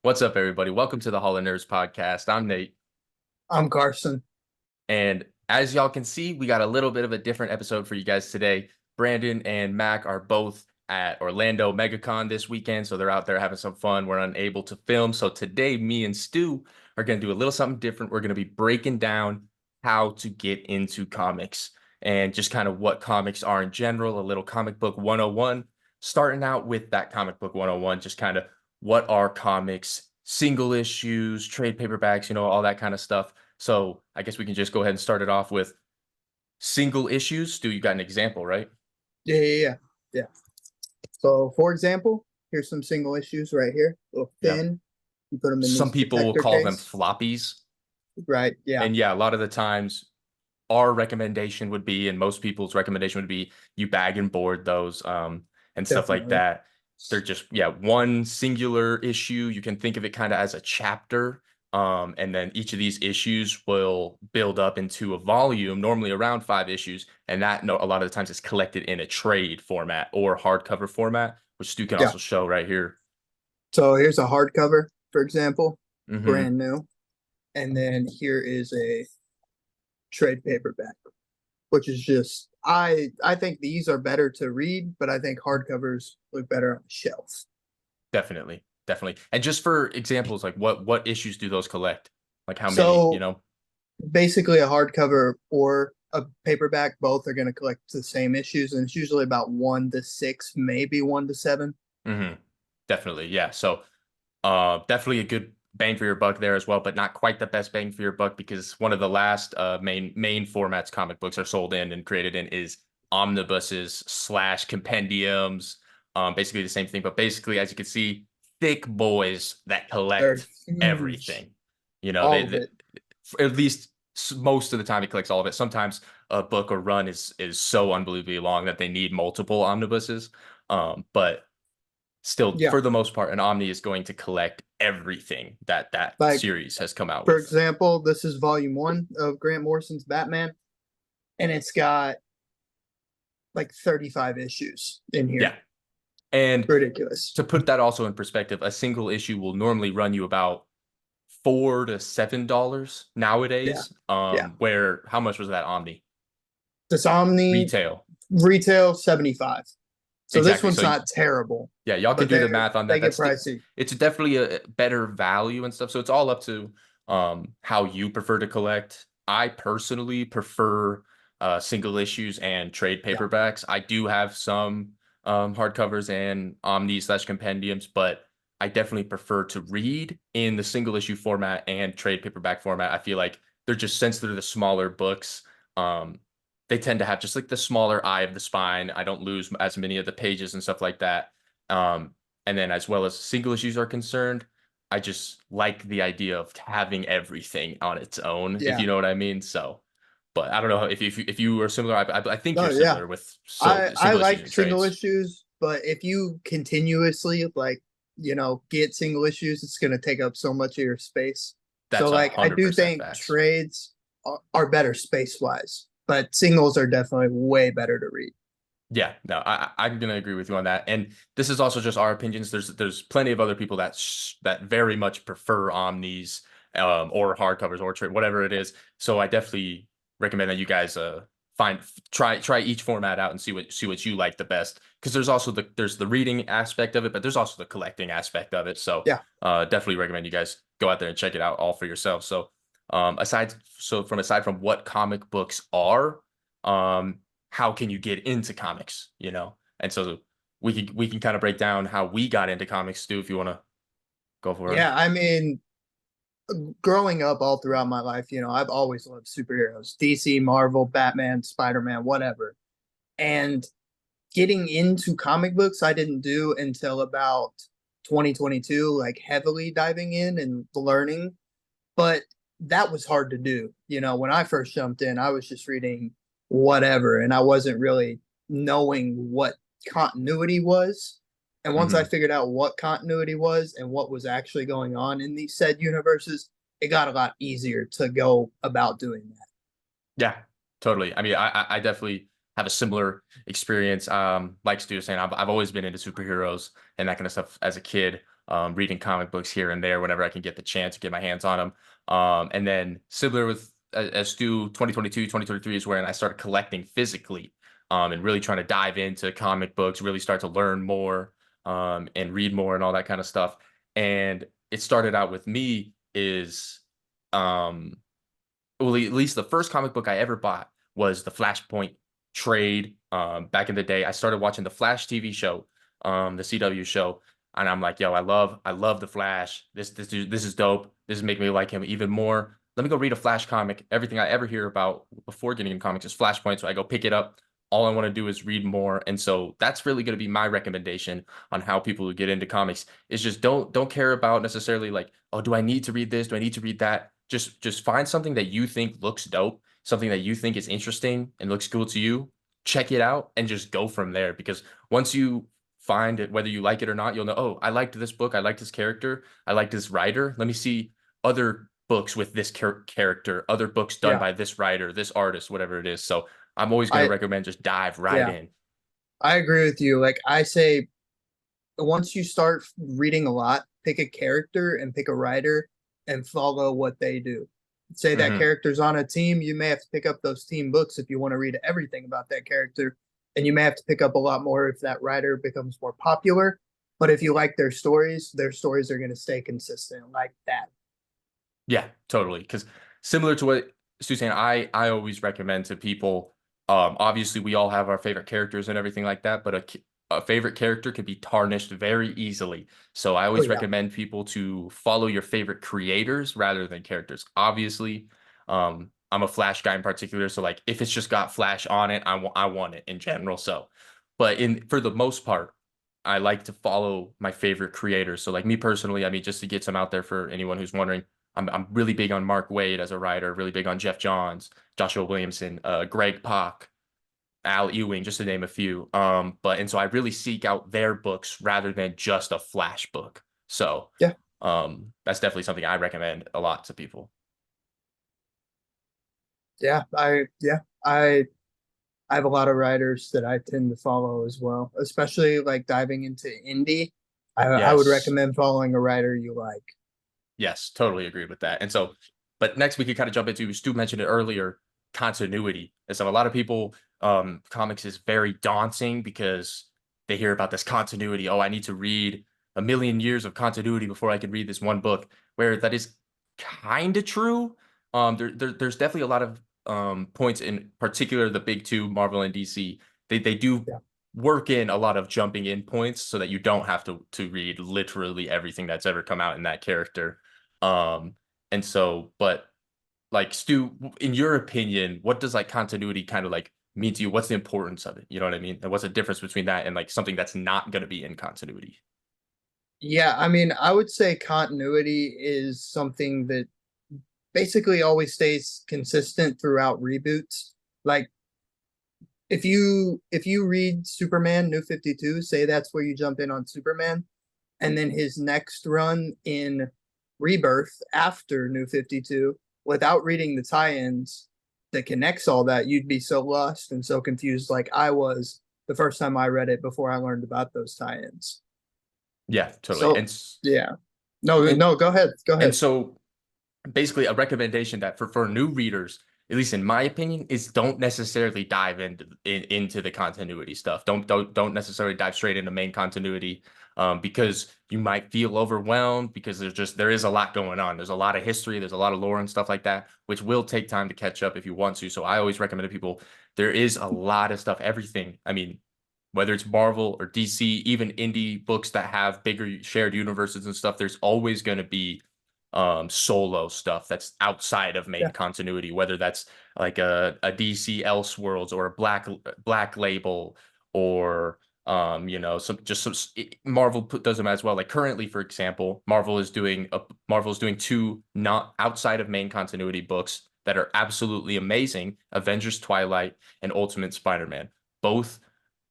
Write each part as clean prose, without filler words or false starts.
What's up, everybody? Welcome to the Hall of Nerds podcast. I'm Nate. I'm Carson. And as y'all can see, we got a little bit of a different episode for you guys today. Brandon and Mac are both at Orlando MegaCon this weekend, so they're out there having some fun. We're unable to film. So today, me and Stu are going to do a little something different. We're going to be breaking down how to get into comics and just kind of what comics are in general, a little comic book 101. Starting out with that comic book 101, just kind of what are comics, single issues, trade paperbacks, all that kind of stuff. So I guess we can just go ahead and start it off with single issues. Stu, you got an example, right? Yeah. So, for example, here's some single issues right here. Little Yeah. thin. You put them in Some these people will protector call them case. floppies. Right. Yeah. And yeah, a lot of the times our recommendation would be, and most people's recommendation would be, you bag and board those and stuff like Definitely. that. They're just, yeah, one singular issue. You can think of it kind of as a chapter. And then each of these issues will build up into a volume, normally around 5 issues. And that a lot of the times is collected in a trade format or hardcover format, which Stu can Yeah. also show right here. So here's a hardcover, for example, Mm-hmm. brand new. And then here is a trade paperback, which is just I think these are better to read, but I think hardcovers look better on the shelf. Definitely. Definitely. And just for examples, like what issues do those collect? Like how many, So basically a hardcover or a paperback, both are going to collect the same issues, and it's usually about 1 to 6, maybe 1 to 7. hmm Definitely. Yeah. So definitely a good bang for your buck there as well, but not quite the best bang for your buck because one of the last main formats comic books are sold in and created in is omnibuses slash compendiums. Basically the same thing, but basically, as you can see, thick boys that They're collect huge, everything. You know, all of it. at least most of the time it collects all of it. Sometimes a book or run is so unbelievably long that they need multiple omnibuses. But still, Yeah, for the most part, an Omni is going to collect everything that like series has come out for with. example, this is volume 1 of Grant Morrison's Batman, and it's got like 35 issues in Yeah. here. And Ridiculous. to put that also in perspective, a single issue will normally run you about $4 to $7 Yeah, nowadays. yeah. Where how much was that Omni? This Omni Retail. retail 75. So this Exactly. one's So not terrible, yeah, y'all can but do the math on they that. get pricey. It's definitely a better value and stuff. So it's all up to how you prefer to collect. I personally prefer single issues and trade Yeah, paperbacks. I do have some hardcovers and omni slash compendiums, but I definitely prefer to read in the single issue format and trade paperback format. I feel like they're just, since they're the smaller books, um, they tend to have just like the smaller eye of the spine. I don't lose as many of the pages and stuff like that. Um, and then as well as single issues are concerned, I just like the idea of having everything on its own, if yeah. you know what I mean. So, but I don't know if you are similar. I think No, you're yeah. similar with I single issues like and single trades. issues, but if you continuously get single issues, it's going to take up so much of your space. So That's a I hundred do percent think facts. trades are better space wise, but singles are definitely way better to read. Yeah, no, I'm gonna agree with you on that. And this is also just our opinions. There's plenty of other people that very much prefer omnis or hardcovers or trade, whatever it is. So I definitely recommend that you guys find try each format out and see what you like the best. Because there's the reading aspect of it, but there's also the collecting aspect of it. So Yeah. definitely recommend you guys go out there and check it out all for yourself. So aside from what comic books are, um how can you get into comics, And so we can kind of break down how we got into comics, Stu, if you want to go for it. Yeah. I mean, growing up all throughout my life, I've always loved superheroes, DC, Marvel, Batman, Spider-Man, whatever. And getting into comic books, I didn't do until about 2022, like heavily diving in and learning. But that was hard to do. When I first jumped in, I was just reading whatever, and I wasn't really knowing what continuity was. And once I hmm figured out what continuity was and what was actually going on in these said universes, it got a lot easier to go about doing that. Yeah, totally. I mean, I definitely have a similar experience. Like Stu was saying, I've always been into superheroes and that kind of stuff as a kid. reading comic books here and there whenever I can get the chance to get my hands on them. And then similar with as Stu, 2022, 2023 is when I started collecting physically, and really trying to dive into comic books, really start to learn more, and read more and all that kind of stuff. And it started out with me is, um, well, at least the first comic book I ever bought was the Flashpoint trade. Back in the day, I started watching the Flash TV show, the CW show, and I'm like, yo, I love the Flash. This is dope. This is making me like him even more. Let me go read a Flash comic. Everything I ever hear about before getting in comics is Flashpoint, so I go pick it up. All I want to do is read more, and so that's really going to be my recommendation on how people who get into comics is just don't care about necessarily like, oh, do I need to read this? Do I need to read that? Just find something that you think looks dope, something that you think is interesting and looks cool to you. Check it out and just go from there. Because once you find it, whether you like it or not, you'll know, oh, I liked this book, I liked this character, I liked this writer. Let me see other books with this character, other books done Yeah. by this writer, this artist, whatever it is. So I'm always going to I recommend just dive right yeah, in. I agree with you. Like I say, once you start reading a lot, pick a character and pick a writer and follow what they do. Say that Hmm. character's on a team, you may have to pick up those team books if you want to read everything about that character. And you may have to pick up a lot more if that writer becomes more popular. But if you like their stories are going to stay consistent like that. Yeah, totally. Because similar to what Stu's saying, I always recommend to people. Obviously, we all have our favorite characters and everything like that, but a favorite character can be tarnished very easily. So I Oh, always yeah. recommend people to follow your favorite creators rather than characters. Obviously, I'm a Flash guy in particular, so like if it's just got Flash on it, I want it in general. So, but in for the most part, I like to follow my favorite creators. So like me personally, I mean, just to get some out there for anyone who's wondering. I'm really big on Mark Waid as a writer, really big on Jeff Johns, Joshua Williamson, Greg Pak, Al Ewing, just to name a few. And so I really seek out their books rather than just a Flash book. So Yeah. that's definitely something I recommend a lot to people. Yeah. I have a lot of writers that I tend to follow as well, especially like diving into indie. I would Yes. recommend following a writer you like. Yes, totally agree with that. And so, but next we could kind of jump into, Stu mentioned it earlier, continuity. And so a lot of people, comics is very daunting because they hear about this continuity. Oh, I need to read a million years of continuity before I can read this one book, where that is kind of true. There's definitely a lot of points in particular, the big two, Marvel and DC. They do Yeah. work in a lot of jumping in points so that you don't have to read literally everything that's ever come out in that character. um, and so, but like Stu, in your opinion, what does like continuity kind of like mean to you? What's the importance of it? You know what I mean? And what's the difference between that and like something that's not going to be in continuity? Yeah, I mean, I would say continuity is something that basically always stays consistent throughout reboots. Like if you read Superman New 52, say that's where you jump in on Superman, and then his next run in Rebirth after New 52, without reading the tie-ins that connects all that, you'd be so lost and so confused like I was the first time I read it before I learned about those tie-ins. Yeah, totally. So yeah. No, And no, go ahead. Go and ahead. so basically a recommendation that for new readers, at least in my opinion, is don't necessarily dive into the continuity stuff. Don't necessarily dive straight into main continuity, because you might feel overwhelmed because there is a lot going on. There's a lot of history, there's a lot of lore and stuff like that, which will take time to catch up if you want to. So I always recommend to people there is a lot of stuff, everything. I mean, whether it's Marvel or DC, even indie books that have bigger shared universes and stuff, there's always going to be solo stuff that's outside of main Yeah. continuity, whether that's like a DC Elseworlds or a Black Label or some just some Marvel does them as well. Like currently, for example, Marvel is doing two not outside of main continuity books that are absolutely amazing: Avengers Twilight and Ultimate Spider-Man. Both,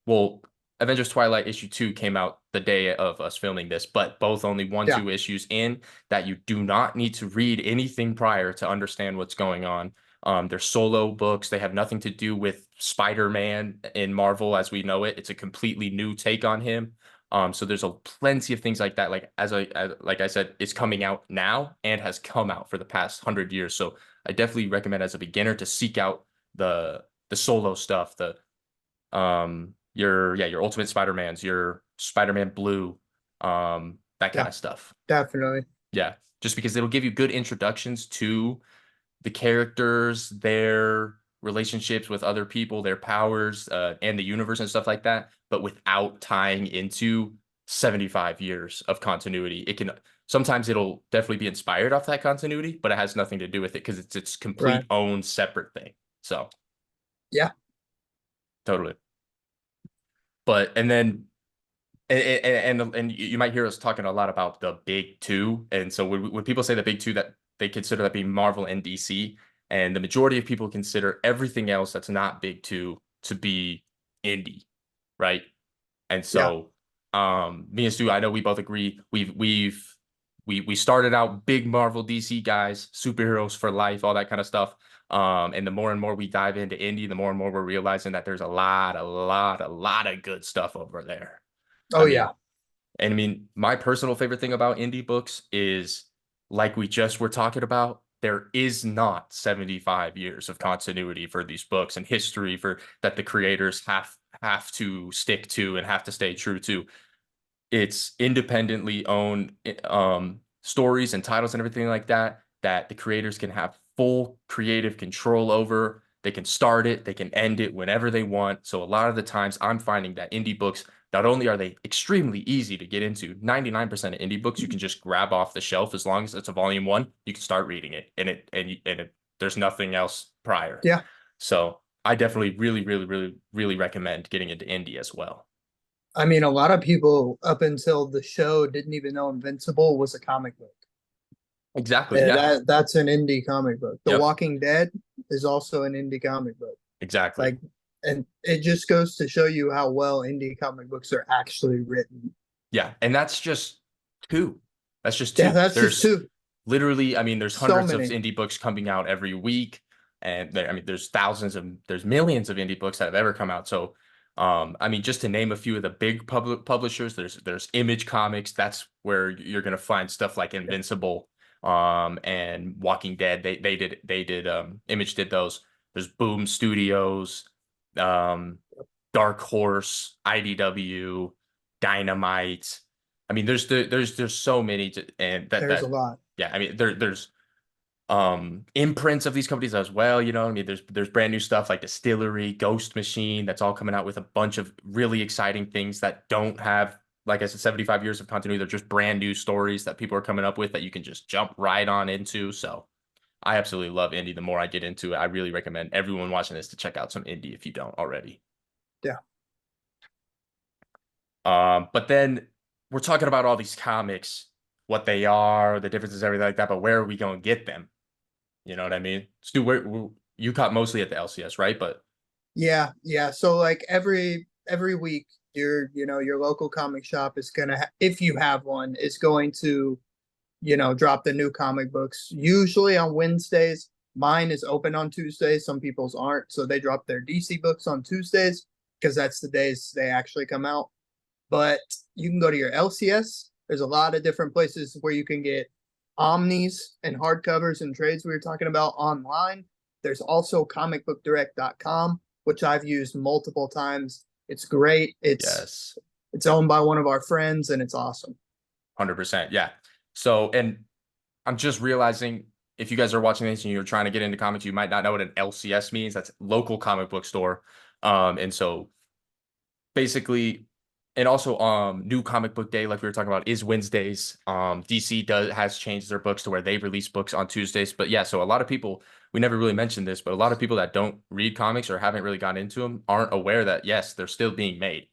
well, Avengers Twilight issue 2 came out the day of us filming this, but both only one, Yeah. 2 issues in, that you do not need to read anything prior to understand what's going on. They're solo books. They have nothing to do with Spider-Man in Marvel as we know it. It's a completely new take on him. So there's a plenty of things like that. Like like I said, it's coming out now and has come out for the past 100 years. So I definitely recommend as a beginner to seek out the solo stuff, the your Ultimate Spider-Mans, your Spider-Man Blue, that kind Yeah, of stuff. definitely. Yeah, just because it'll give you good introductions to the characters, their relationships with other people, their powers, and the universe and stuff like that, but without tying into 75 years of continuity. It can sometimes it'll definitely be inspired off that continuity, but it has nothing to do with it because it's its Right. complete own separate thing. So Yeah. totally. But and then and you might hear us talking a lot about the big two. And so when people say the big two, that they consider that being Marvel and DC, and the majority of people consider everything else that's not big two to be indie, right? And Yeah. so, me and Stu, I know we both agree. We started out big Marvel DC guys, superheroes for life, all that kind of stuff. And the more and more we dive into indie, the more and more we're realizing that there's a lot of good stuff over there. I Oh mean, yeah. and I mean, my personal favorite thing about indie books is, like we just were talking about, there is not 75 years of continuity for these books and history for that the creators have to stick to and have to stay true to. It's independently owned stories and titles and everything like that that the creators can have full creative control over. They can start it, they can end it whenever they want. So a lot of the times I'm finding that indie books, not only are they extremely easy to get into, 99% of indie books you can just grab off the shelf as long as it's a volume one, you can start reading it and there's nothing else prior. Yeah. So I definitely really recommend getting into indie as well. I mean, a lot of people up until the show didn't even know Invincible was a comic book. Exactly. Yeah, Yeah. that's an indie comic book. The Yep. Walking Dead is also an indie comic book. Exactly. Like, and it just goes to show you how well indie comic books are actually written. Yeah, and that's just two. That's just Yeah, two. that's just There's two. literally, I mean, there's So hundreds of many. indie books coming out every week, and I mean, there's millions of indie books that have ever come out. So, I mean, just to name a few of the big publishers, there's Image Comics. That's where you're gonna find stuff like Yeah. Invincible, and Walking Dead. They did Image did those. There's Boom Studios, um, Dark Horse, IDW, Dynamite. I mean, there's so many and There's a lot. yeah, I mean there's imprints of these companies as well, you know. I mean, there's brand new stuff like Distillery, Ghost Machine, that's all coming out with a bunch of really exciting things that don't have, like I said, 75 years of continuity. They're just brand new stories that people are coming up with that you can just jump right on into. So I absolutely love indie. The more I get into it, I really recommend everyone watching this to check out some indie if you don't already. Yeah. But then we're talking about all these comics, what they are, the differences, everything like that. But where are we going to get them? You know what I mean? Stu, you caught mostly at the LCS, right? But Yeah, yeah. So like every week your local comic shop is gonna if you have one is going to drop the new comic books usually on Wednesdays. Mine is open on Tuesdays. Some people's aren't, so they drop their DC books on Tuesdays because that's the days they actually come out. But you can go to your LCS. There's a lot of different places where you can get omnis and hardcovers and trades we were talking about online. There's also comicbookdirect.com, which I've used multiple times. It's great. yes, It's owned by one of our friends and it's awesome. 100%. Yeah. So, and I'm just realizing if you guys are watching this and you're trying to get into comics, you might not know what an LCS means. That's local comic book store. And so basically, and also new comic book day, like we were talking about, is Wednesdays. DC has changed their books to where they release books on Tuesdays. But yeah, so a lot of people, we never really mentioned this, but a lot of people that don't read comics or haven't really gotten into them aren't aware that yes, they're still being made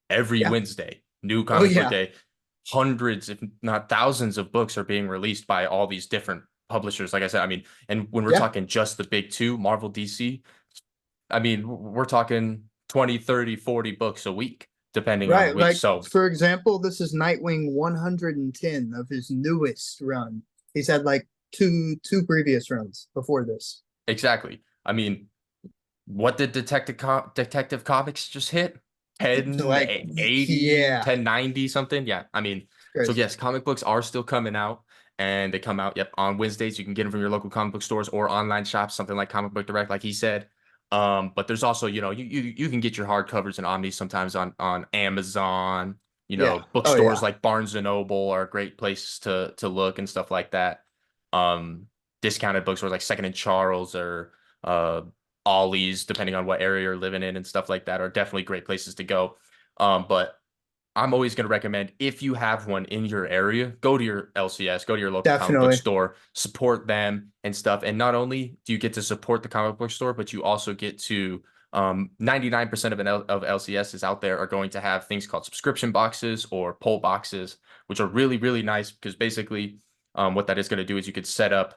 every Yeah. Wednesday. New Oh comic book yeah. day. Hundreds, if not thousands, of books are being released by all these different publishers. Like I said, I mean, and when we're Yeah. talking just the big two, Marvel, DC, I mean, we're talking 20, 30, 40 books a week, depending on the Right. week. Like So for example, this is Nightwing 110 of his newest run. He's had like two previous runs before this. exactly. I mean, what did Detective Comics just hit? to like 1080, yeah, 1090 something. Yeah. I mean, it's so crazy. yes, comic books are still coming out and they come out, yep, on Wednesdays. You can get them from your local comic book stores or online shops, something like Comic Book Direct, like he said. But there's also, you can get your hardcovers and omnis sometimes on Amazon. Yeah. Oh Bookstores yeah. like Barnes and Noble are great places to look and stuff like that. Um, Discounted bookstores like Second and Charles or uh Ollie's, depending on what area you're living in and stuff like that, are definitely great places to go. But I'm always going to recommend if you have one in your area, go to your LCS, go to your local comic book Definitely. store, support them and stuff. And not only do you get to support the comic book store, but you also get to 99% of LCSs out there are going to have things called subscription boxes or pull boxes, which are really, really nice because basically what that is going to do is you could set up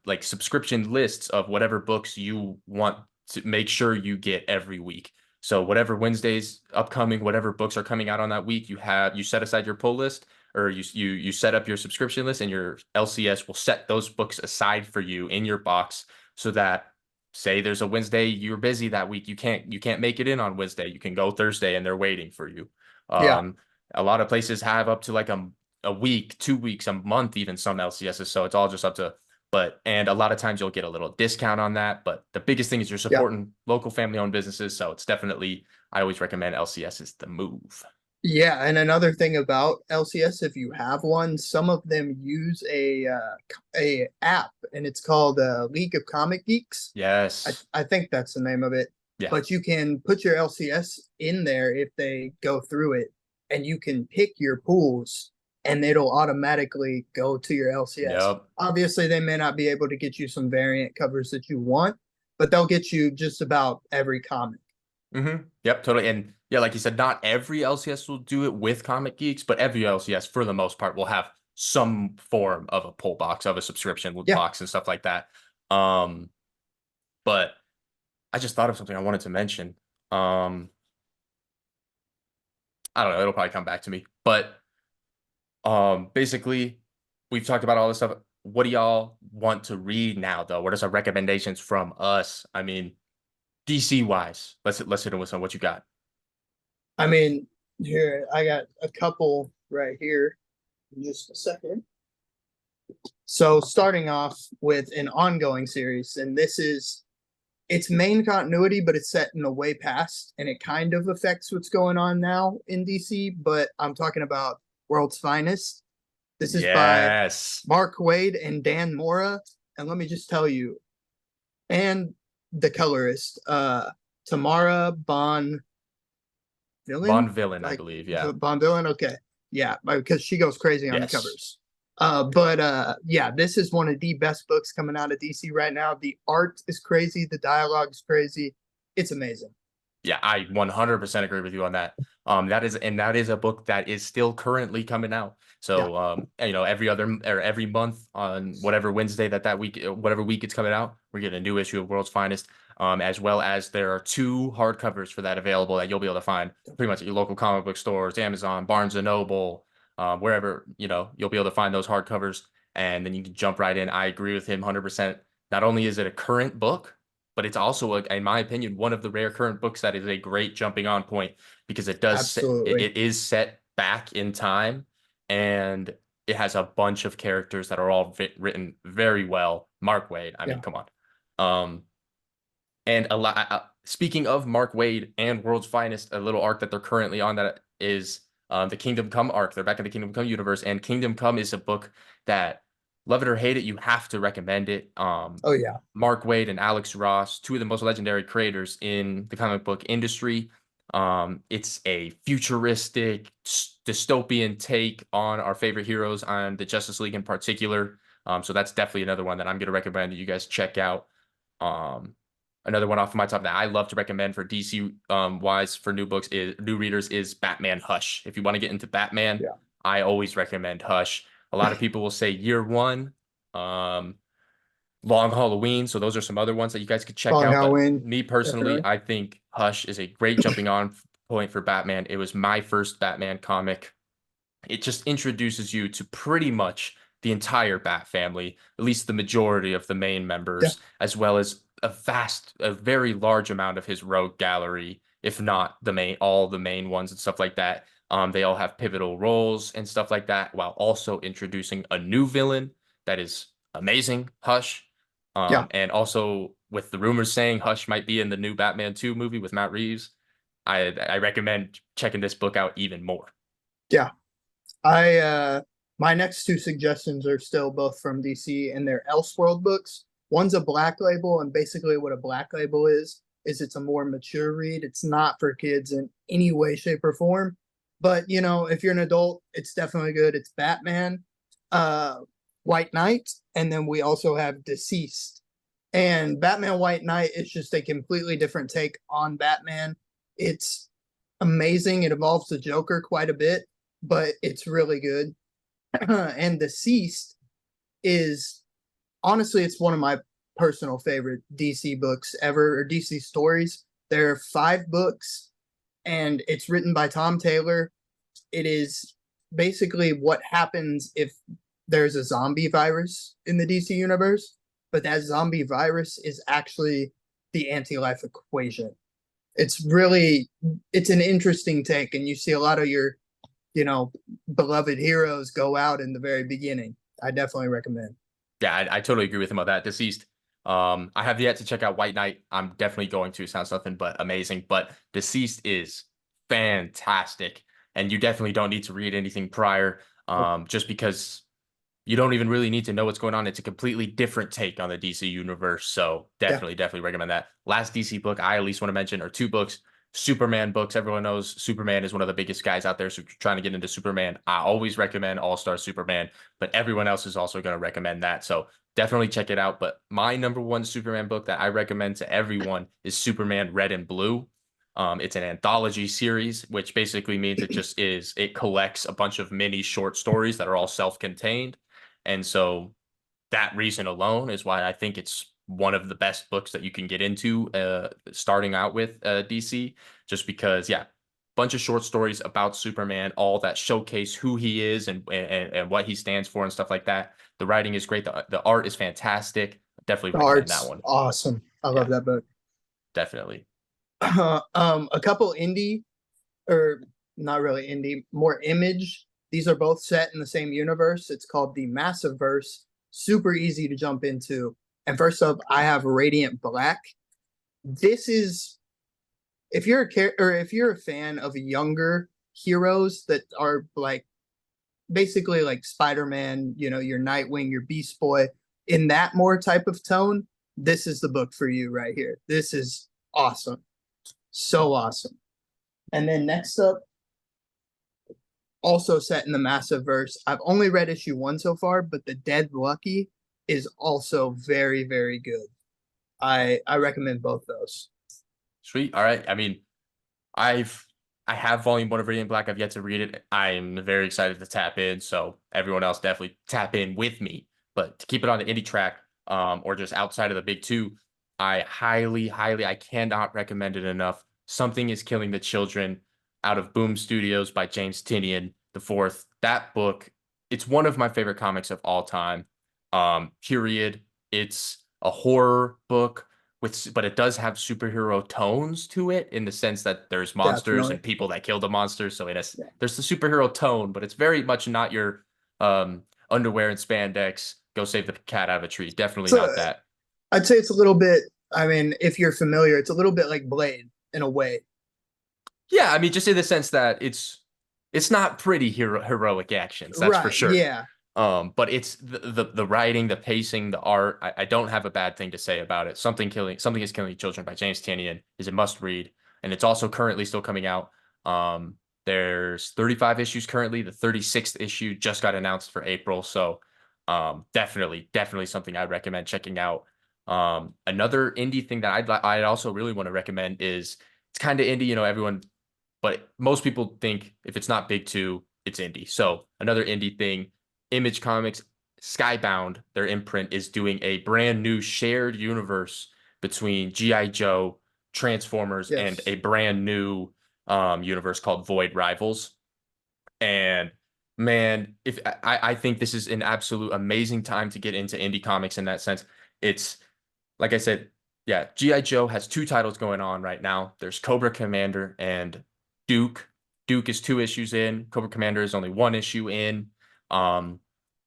like subscription lists of whatever books you want to make sure you get every week. So whatever Wednesdays upcoming, whatever books are coming out on that week, you set aside your pull list or you set up your subscription list and your LCS will set those books aside for you in your box so that say there's a Wednesday you're busy that week, you can't make it in on Wednesday. You can go Thursday and they're waiting for you. Yeah. Um, a lot of places have up to like a week, 2 weeks, a month, even some LCSs. So it's all just up to and a lot of times you'll get a little discount on that. But the biggest thing is you're Yeah. supporting local family owned businesses. So it's definitely, I always recommend LCS is the move. Yeah, and another thing about LCS, if you have one, some of them use a app, and it's called League of Comic Geeks. Yes. I think that's the name of it. Yeah. But you can put your LCS in there if they go through it, and you can pick your pools, and it'll automatically go to your LCS. Yep. Obviously, they may not be able to get you some variant covers that you want, but they'll get you just about every comic. Yep, totally. And yeah, like you said, not every LCS will do it with Comic Geeks, but every LCS for the most part will have some form of a pull box, of a subscription Yeah, box and stuff like that. Um, but I just thought of something I wanted to mention. Um, I don't know, it'll probably come back to me. But basically, we've talked about all this stuff. What do y'all want to read now, though? What are some recommendations from us? I mean, DC wise, let's hit them with some. What you got? I mean, here I got a couple right here in just a second. So starting off with an ongoing series, and this is its main continuity, but it's set in a way past, and it kind of affects what's going on now in DC. But I'm talking about World's Finest. This is by Yes. Mark Wade and Dan Mora, and let me just tell you, and the colorist, Tamara Bon Von Villain, Villain, I like believe. Yeah. Bon Villain. Okay, yeah, because she goes crazy on the Yes. covers. But yeah, this is one of the best books coming out of DC right now. The art is crazy, the dialogue is crazy. It's amazing. Yeah, I 100% agree with you on that. That is a book that is still currently coming out. Yeah, So, every other or every month on whatever Wednesday that week, whatever week it's coming out, we're getting a new issue of World's Finest. As well as there are two hardcovers for that available that you'll be able to find pretty much at your local comic book stores, Amazon, Barnes and Noble, wherever, you'll be able to find those hardcovers and then you can jump right in. I agree with him 100%. Not only is it a current book, but it's also, in my opinion, one of the rare current books that is a great jumping on point because absolutely. it is set back in time and it has a bunch of characters that are all written very well. Mark Wade, I mean, Yeah. come on. Um, and a lot. Speaking of Mark Wade and World's Finest, a little arc that they're currently on that is the Kingdom Come arc. They're back in the Kingdom Come universe, and Kingdom Come is a book that, love it or hate it, you have to recommend it. Oh yeah. Mark Wade and Alex Ross, two of the most legendary creators in the comic book industry. It's a futuristic dystopian take on our favorite heroes, on the Justice League in particular. So that's definitely another one that I'm going to recommend that you guys check out. Um, Another one off of my top that I love to recommend for DC wise for new readers is Batman Hush. If you want to get into Batman, Yeah. I always recommend Hush. A lot of people will say Year One, um, Long Halloween. So those are some other ones that you guys could check Long out. But Halloween, me personally, definitely. I think Hush is a great jumping on point for Batman. It was my first Batman comic. It just introduces you to pretty much the entire Bat family, at least the majority of the main Yeah. members, as well as a very large amount of his rogue gallery. if not the main, all the main ones and stuff like that. They all have pivotal roles and stuff like that, while also introducing a new villain that is amazing, Hush. Yeah, And also with the rumors saying Hush might be in the new Batman 2 movie with Matt Reeves, I recommend checking this book out even more. yeah. I my next two suggestions are still both from DC and they're Elseworld books. One's a black label, and basically what a black label is it's a more mature read. It's not for kids in any way, shape, or form. But you know, if you're an adult, it's definitely good. It's Batman, uh, White Knight, and then we also have Deceased. And Batman White Knight is just a completely different take on Batman. It's amazing. It involves the Joker quite a bit, but it's really good. And Deceased is honestly, it's one of my personal favorite DC books ever, or DC stories. There are 5 books, and it's written by Tom Taylor. It is basically what happens if there's a zombie virus in the DC universe, but that zombie virus is actually the anti-life equation. It's really it's an interesting take, and you see a lot of your beloved heroes go out in the very beginning. I definitely recommend. Yeah, I totally agree with him on that. Deceased. I have yet to check out White Knight. I'm definitely going to. Sounds nothing but amazing. But Deceased is fantastic, and you definitely don't need to read anything prior. Just because you don't even really need to know what's going on. It's a completely different take on the DC universe. So Yeah, definitely recommend that. Last DC book I at least want to mention are 2 books. Superman books. Everyone knows Superman is one of the biggest guys out there. So if you're trying to get into Superman, I always recommend All Star Superman, but everyone else is also going to recommend that. So definitely check it out. But my number one Superman book that I recommend to everyone is Superman Red and Blue. It's an anthology series, which basically means it collects a bunch of mini short stories that are all self-contained. And so that reason alone is why I think it's one of the best books that you can get into starting out with DC, just because, yeah, bunch of short stories about Superman, all that showcase who he is and what he stands for and stuff like that. The writing is great. The art is fantastic. Definitely the recommend that art's one. awesome. I love Yeah, that book. definitely. A couple indie, or not really indie, more image. These are both set in the same universe. It's called the Massive Verse. Super easy to jump into. And first up, I have Radiant Black. This is if you're if you're a fan of younger heroes that are like basically like Spider-Man, your Nightwing, your Beast Boy, in that more type of tone, this is the book for you right here. This is awesome. So awesome. And then next up, also set in the Massive Verse. I've only read issue 1 so far, but The Dead Lucky is also very, very good. I recommend both those. Sweet. All right. I mean, I've I have volume 1 of Radiant Black. I've yet to read it. I'm very excited to tap in. So everyone else definitely tap in with me. But to keep it on the indie track, or just outside of the big two, I I cannot recommend it enough. Something is Killing the Children out of Boom Studios by James Tinian the fourth. That book, it's one of my favorite comics of all time. Period. It's a horror book but it does have superhero tones to it in the sense that there's monsters Definitely. and people that kill the monsters. So Yeah. there's the superhero tone, but it's very much not your underwear and spandex. Go save the cat out of a tree. Definitely So not that. I'd say it's a little bit, I mean, if you're familiar, it's a little bit like Blade in a way. Yeah, I mean, just in the sense that it's not pretty heroic actions, that's for Right. sure. Yeah. But it's the writing, the pacing, the art. I don't have a bad thing to say about it. Something is Killing Children by James Tinian is a must read, and it's also currently still coming out. There's 35 issues currently. The 36th issue just got announced for April, so definitely something I'd recommend checking out. Another indie thing that I'd also really want to recommend is it's kind of indie, everyone, but most people think if it's not big two, it's indie. So another indie thing, Image Comics, Skybound, their imprint is doing a brand new shared universe between G.I. Joe, Transformers, and Yes. a brand new universe called Void Rivals. And man, if I think this is an absolute amazing time to get into indie comics in that sense. It's like I said, yeah, G.I. Joe has two titles going on right now. There's Cobra Commander and Duke. Duke is 2 issues in. Cobra Commander is only 1 issue in. Um,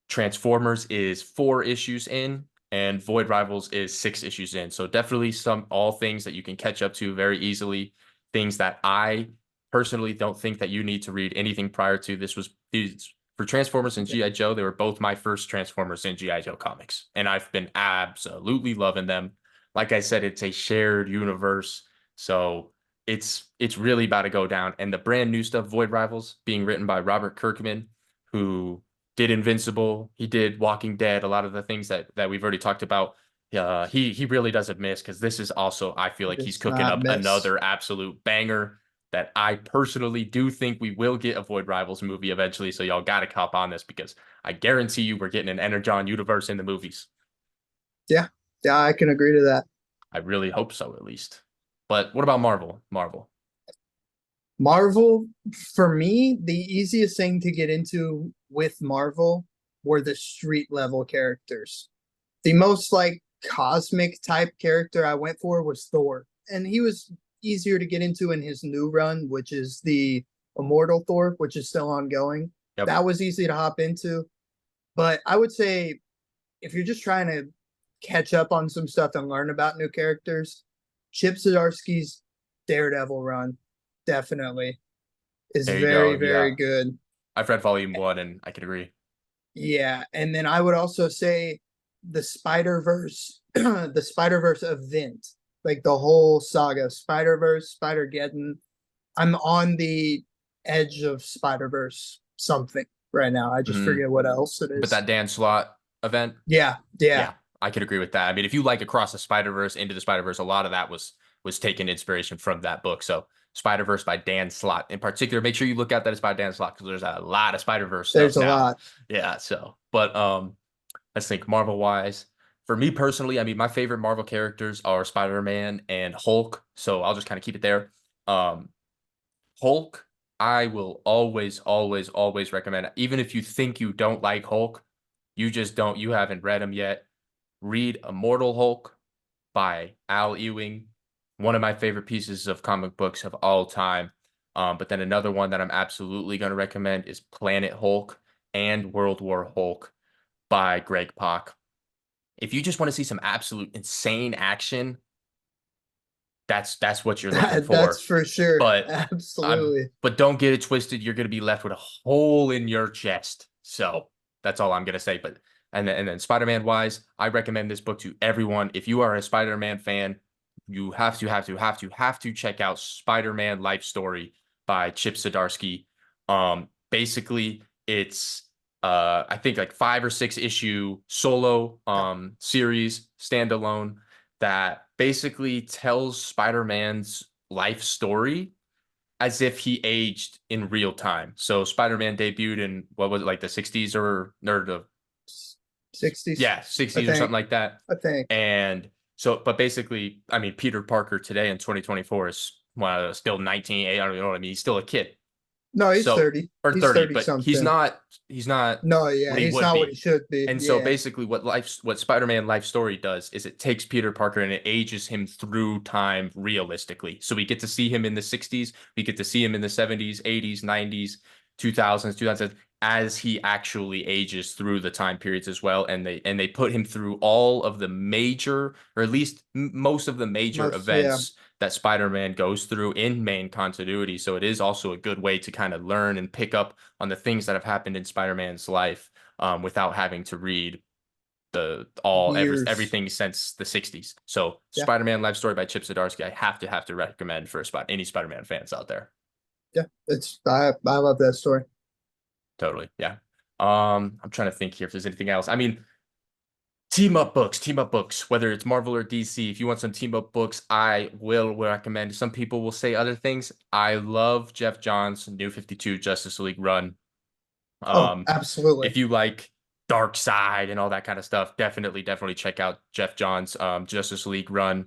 Transformers is 4 issues in, and Void Rivals is 6 issues in. So definitely some all things that you can catch up to very easily. Things that I personally don't think that you need to read anything prior to. This was these for Transformers and G.I. Joe. They were both my first Transformers and G.I. Joe comics, and I've been absolutely loving them. Like I said, it's a shared universe, so it's really about to go down. And the brand new stuff, Void Rivals, being written by Robert Kirkman, who did Invincible, he did Walking Dead, a lot of the things that we've already talked about. He really doesn't miss because this is also I feel He like he's does cooking not up miss. another absolute banger that I personally do think we will get a Void Rivals movie eventually. So y'all got to cop on this because I guarantee you we're getting an Energon universe in the movies. Yeah, yeah, I can agree to that. I really hope so, at least. But what about Marvel? Marvel. Marvel, for me, the easiest thing to get into with Marvel were the street level characters. The most like cosmic type character I went for was Thor, and he was easier to get into in his new run, which is the Immortal Thor, which is still ongoing. Yep. That was easy to hop into, but I would say if you're just trying to catch up on some stuff and learn about new characters, Chip Zdarsky's Daredevil run definitely is There you go. very, Yeah. very good. I've read volume one and I can agree. Yeah, and then I would also say the Spider Verse, the Spider Verse event, like the whole saga, Spider Verse, Spider Geddon. I'm on the edge of Spider Verse something right now. I just Mhm. forget what else it But is. that Dan Slott event, Yeah, yeah. yeah, I could agree with that. I mean, if you like Across the Spider-Verse, Into the Spider-Verse, a lot of that was taking inspiration from that book. So Spider-Verse by Dan Slott in particular, make sure you look out that it's by Dan Slott because there's a lot of Spider-Verse stuff There's a now. lot. Yeah, so but let's think Marvel wise. For me personally, I mean, my favorite Marvel characters are Spider-Man and Hulk. So I'll just kind of keep it there. Um, Hulk, I will always, always, always recommend. Even if you think you don't like Hulk, you just don't, you haven't read him yet. Read Immortal Hulk by Al Ewing, one of my favorite pieces of comic books of all time. But then another one that I'm absolutely going to recommend is Planet Hulk and World War Hulk by Greg Pak. If you just want to see some absolute insane action, that's what you're looking That's for. for sure. But I'm Absolutely. but don't get it twisted. You're gonna be left with a hole in your chest. So that's all I'm gonna say. But and then Spider-Man wise, I recommend this book to everyone. If you are a Spider-Man fan, you have to check out Spider-Man Life Story by Chip Zdarsky. Basically it's I think like 5 or 6 issue solo series standalone that basically tells Spider-Man's life story as if he aged in real time. So Spider-Man debuted in what was it like the 60s or the 60s, yeah, I 60s or something think. like that. I think. And so but basically, I mean Peter Parker today in 2024 is well, still 19, I don't know what I mean. He's still a kid. No, he's So 30. or He's 30, 30 but he's something. not he's not No, yeah, what he he's would not what he be. should be. And so Yeah. basically what Spider-Man life story does is it takes Peter Parker and it ages him through time realistically. So we get to see him in the 60s, we get to see him in the 70s, 80s, 90s, 2000s, 2000s as he actually ages through the time periods as well and they put him through all of the major or at least most of the major Most, yeah. events that Spider-Man goes through in main continuity. So it is also a good way to kind of learn and pick up on the things that have happened in Spider-Man's life without having to read Years. everything since the 60s. So Yeah. Spider-Man Life Story by Chip Zdarsky, I have to recommend for any Spider-Man fans out there. Yeah. I love that story. Totally. Yeah. I'm trying to think here if there's anything else. I mean, team up books, whether it's Marvel or DC. If you want some team up books, I will recommend. Some people will say other things. I love Jeff Johns' New 52 Justice League run. Oh, Um, absolutely. if you like Dark Side and all that kind of stuff, definitely check out Jeff Johns' Justice League run.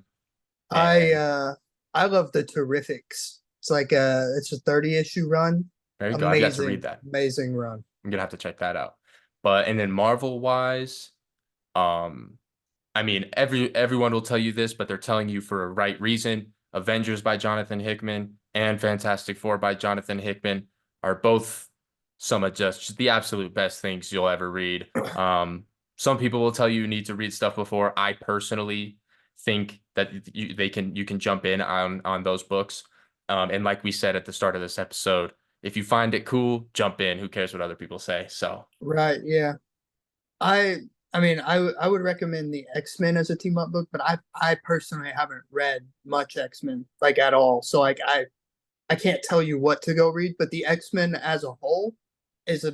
I And uh I love the Terrifics. It's a 30 issue run. there you go. I've got to read Amazing, that. amazing run. I'm gonna have to check that out. But and then Marvel wise, um, I mean, everyone will tell you this, but they're telling you for a right reason. Avengers by Jonathan Hickman and Fantastic Four by Jonathan Hickman are both some of just the absolute best things you'll ever read. Some people will tell you need to read stuff before. I personally think that you can jump in on those books. And like we said at the start of this episode, if you find it cool, jump in. Who cares what other people say? So, Right, yeah. I I mean I would recommend the X-Men as a team up book, but I personally haven't read much X-Men like at all. So like I can't tell you what to go read, but the X-Men as a whole is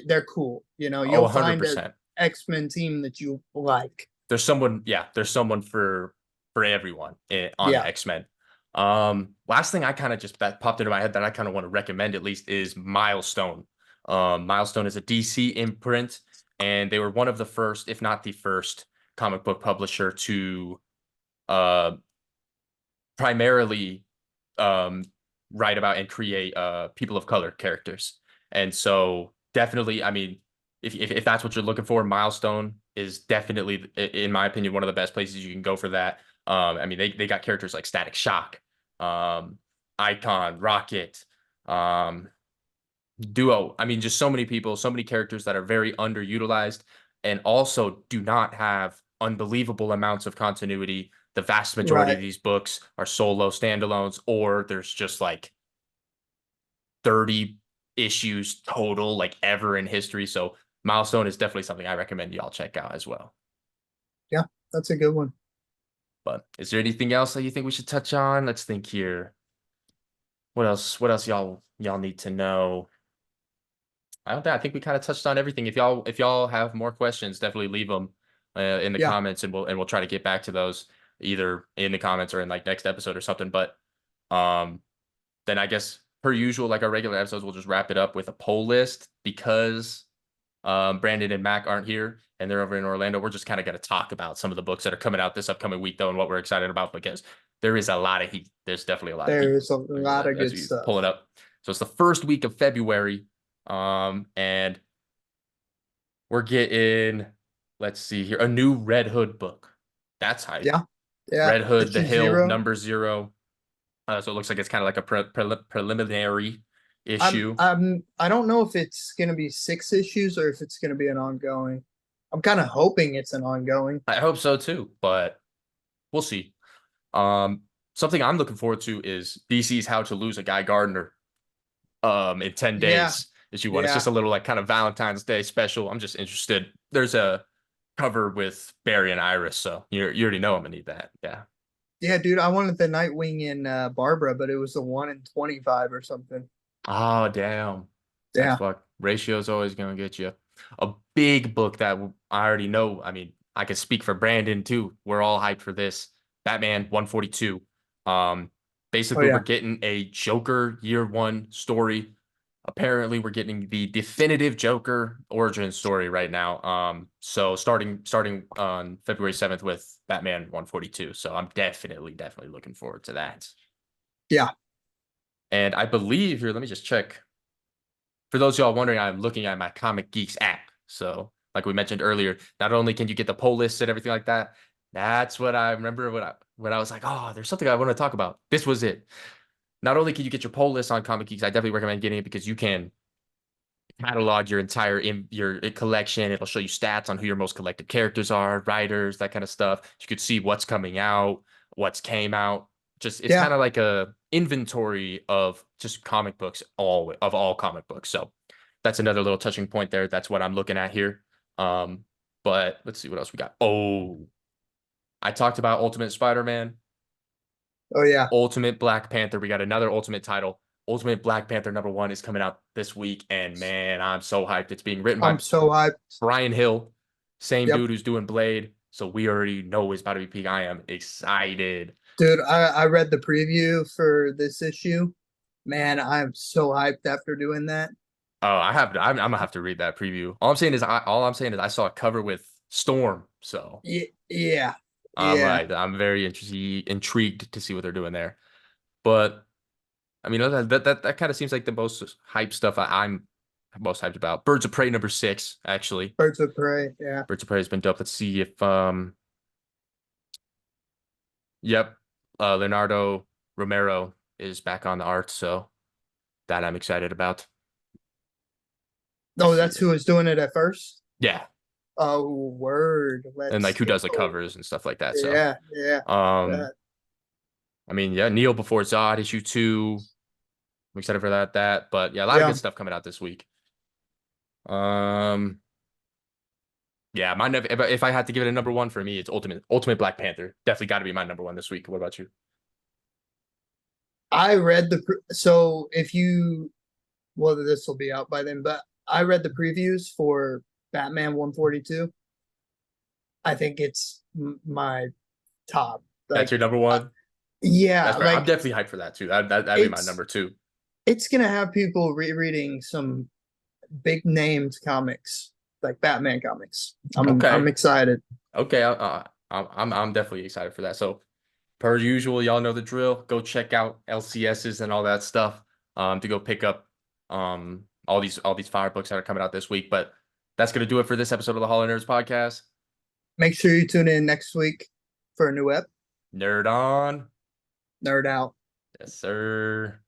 they're cool. You know, oh, you'll find a 100%. X-Men team that you like. There's someone for everyone on Yeah. X-Men. Last thing I kind of just that popped into my head that I kind of want to recommend at least is Milestone. Milestone is a DC imprint, and they were one of the first, if not the first, comic book publisher to uh primarily um write about and create people of color characters. And so definitely, I mean, if that's what you're looking for, Milestone is definitely, in my opinion, one of the best places you can go for that. I mean, they got characters like Static Shock, um, Icon, Rocket, um, Duo. I mean, just so many people, so many characters that are very underutilized and also do not have unbelievable amounts of continuity. The vast majority of Right. these books are solo standalones, or there's just like 30 issues total, like ever in history. So Milestone is definitely something I recommend y'all check out as well. Yeah, that's a good one. But is there anything else that you think we should touch on? Let's think here. What else? What else y'all need to know? I don't think I think we kind of touched on everything. If y'all have more questions, definitely leave them in the Yeah. comments, and we'll try to get back to those either in the comments or in like next episode or something. But um, then I guess per usual, like our regular episodes, we'll just wrap it up with a poll list because Brandon and Mac aren't here and they're over in Orlando. We're just kind of going to talk about some of the books that are coming out this upcoming week, though, and what we're excited about because there is a lot of heat. There's definitely a lot of heat There's a lot of as good we stuff. pull it up. So it's the first week of February, and we're getting, let's see here, a new Red Hood book. That's hype. Yeah. Yeah. Red Hood, The Issue Hill, zero. number zero. So it looks like it's kind of like a preliminary I'm issue. I'm I don't know if it's gonna be 6 issues or if it's gonna be an ongoing. I'm kind of hoping it's an ongoing. I hope so too, but we'll see. Um, Something I'm looking forward to is DC's How to Lose a Guy Gardner in 10 Yeah. days issue one. It's Yeah. just a little like kind of Valentine's Day special. I'm just interested. There's a cover with Barry and Iris, so you already know I'm gonna need that. Yeah. Yeah, dude, I wanted the Nightwing in Barbara, but it was a 1 in 25 or something. Oh, damn. That's Yeah. fuck. Ratio's always gonna get you. A big book that I already know. I mean, I can speak for Brandon too. We're all hyped for this. Batman 142. Um, Oh Basically, we're yeah. getting a Joker year one story. Apparently, we're getting the definitive Joker origin story right now. So starting on February 7th with Batman 142. So I'm definitely looking forward to that. Yeah. And I believe here, let me just check. For those of y'all wondering, I'm looking at my Comic Geeks app. So, like we mentioned earlier, not only can you get the poll lists and everything like that, that's what I remember when I was like, oh, there's something I want to talk about. This was it. Not only can you get your poll list on Comic Geeks, I definitely recommend getting it because you can catalog your entire in your collection. It'll show you stats on who your most collected characters are, writers, that kind of stuff. You could see what's coming out, what's came out. Just it's Yeah. kind of like a inventory of just comic books, all comic books. So that's another little touching point there. That's what I'm looking at here. Um, but let's see what else we got. Oh, I talked about Ultimate Spider-Man. Oh yeah. Ultimate Black Panther. We got another Ultimate title. Ultimate Black Panther number one is coming out this week, and man, I'm so hyped. It's being written I'm by so hyped. Brian Hill, same Yep. dude who's doing Blade. So we already know it's about to be peak. I am excited. Dude, I read the preview for this issue. Man, I'm so hyped after doing that. Oh, I'm gonna have to read that preview. All I'm saying is I saw a cover with Storm, so Yeah. Yeah. I'm very intrigued to see what they're doing there. But I mean, that kind of seems like the most hype stuff I'm most hyped about. Birds of Prey number 6, actually. Birds of Prey. Yeah. Birds of Prey has been dope. Let's see if Yep. Leonardo Romero is back on the art, so that I'm excited about. Oh, See that's that. who was doing it at first. Yeah. Oh, word. And like Let's who does the go. covers and stuff like that. So Yeah, yeah. um That I mean, yeah, Neil before Zod issue 2. I'm excited for that. But yeah, a lot of good yeah. stuff coming out this week. Um yeah, if I had to give it a number one for me, it's Ultimate Black Panther. Definitely got to be my number one this week. What about you? I read so if you well this will be out by then, but I read the previews for Batman 142. I think it's my top. That's your Like number one? yeah, That's fair. I'm like definitely hyped for that too. That'd be my it's number two. it's gonna have people rereading some big named comics, like Batman comics. I'm Okay. excited. Okay. I'm definitely excited for that. So per usual, y'all know the drill. Go check out LCSs and all that stuff to go pick up all these fire books that are coming out this week. But that's gonna do it for this episode of the Hall of Nerds podcast. Make sure you tune in next week for a new ep. Nerd on. Nerd out. Yes, sir.